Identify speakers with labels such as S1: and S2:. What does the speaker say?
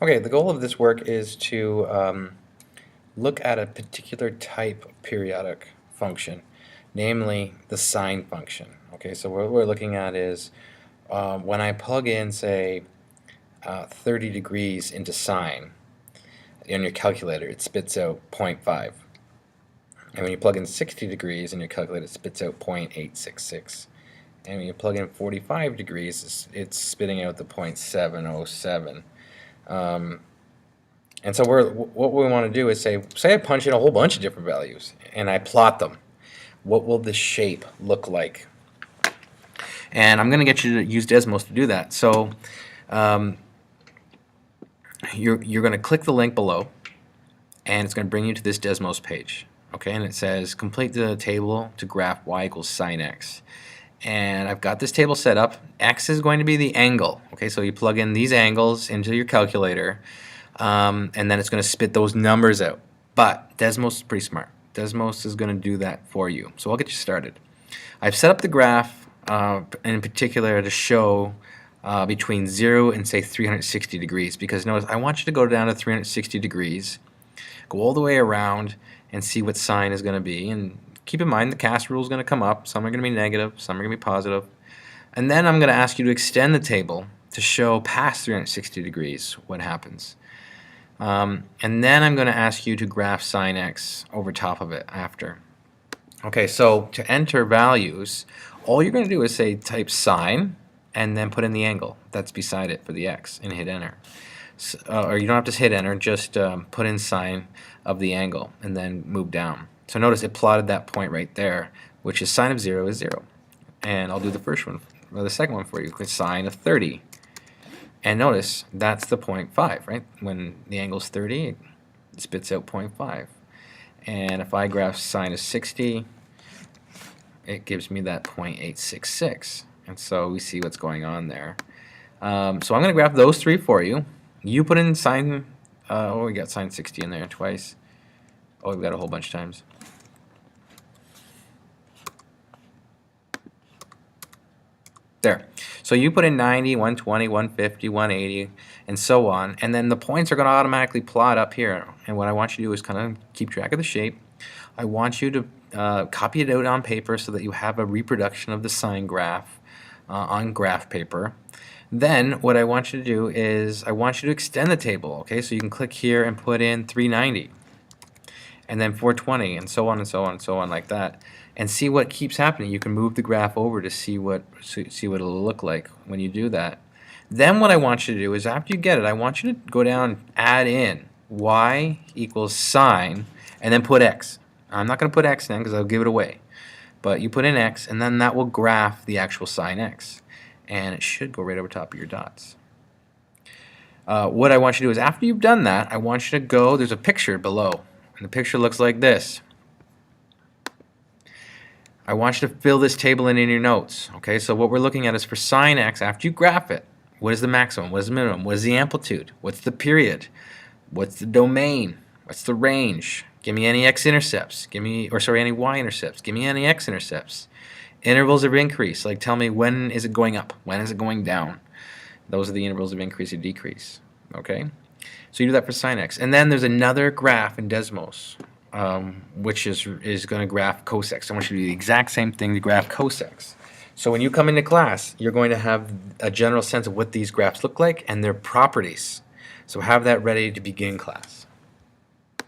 S1: Okay, the goal of this work is to look at a particular type of periodic function, namely the sine function. Okay, so what we're looking at is when I plug in, say, 30 degrees into sine in your calculator, it spits out 0.5. And when you plug in 60 degrees in your calculator, it spits out 0.866. And when you plug in 45 degrees, it's spitting out the 0.707. And so what we want to do is say I punch in a whole bunch of different values and I plot them. What will the shape look like? And I'm going to get you to use Desmos to do that. So you're going to click the link below, and it's going to bring you to this Desmos page. Okay, and it says complete the table to graph y equals sine x. And I've got this table set up. X is going to be the angle. Okay, so you plug in these angles into your calculator, and then it's going to spit those numbers out. But Desmos is pretty smart. Desmos is going to do that for you. So I'll get you started. I've set up the graph in particular to show between 0 and say 360 degrees, because notice I want you to go down to 360 degrees, go all the way around and see what sine is going to be. And keep in mind the CAST rule is going to come up. Some are going to be negative, some are going to be positive. And then I'm going to ask you to extend the table to show past 360 degrees what happens. And then I'm going to ask you to graph sine x over top of it after. Okay, so to enter values, all you're going to do is say type sine and then put in the angle that's beside it for the x and hit enter. So, or you don't have to hit enter, just put in sine of the angle and then move down. So notice it plotted that point right there, which is sine of 0 is 0. And I'll do the first one, or the second one for you, it's sine of 30. And notice that's the 0.5, right? When the angle's 30, it spits out 0.5. And if I graph sine of 60, it gives me that 0.866. And so we see what's going on there. So I'm going to graph those three for you. You put in sine, oh, we got sine 60 in there twice. Oh, we've got a whole bunch of times. There. So you put in 90, 120, 150, 180, and so on, and then the points are going to automatically plot up here. And what I want you to do is kind of keep track of the shape. I want you to copy it out on paper so that you have a reproduction of the sine graph on graph paper. Then what I want you to do is I want you to extend the table. Okay, so you can click here and put in 390, and then 420, and so on and so on and so on like that, and see what keeps happening. You can move the graph over to see what it'll look like when you do that. Then what I want you to do is after you get it, I want you to go down and add in y equals sine and then put x. I'm not going to put x in because I'll give it away, but you put in x and then that will graph the actual sine x, and it should go right over top of your dots. What I want you to do is after you've done that, I want you to go, there's a picture below, and the picture looks like this. I want you to fill this table in your notes. Okay, so what we're looking at is for sine x, after you graph it, what is the maximum, what is the minimum, what is the amplitude, what's the period, what's the domain, what's the range, give me any x-intercepts, any y-intercepts, give me any x-intercepts. Intervals of increase, like tell me when is it going up, when is it going down. Those are the intervals of increase or decrease. Okay, so you do that for sine x. And then there's another graph in Desmos, which is going to graph cosec. I want you to do the exact same thing to graph cosec. So when you come into class, you're going to have a general sense of what these graphs look like and their properties. So have that ready to begin class.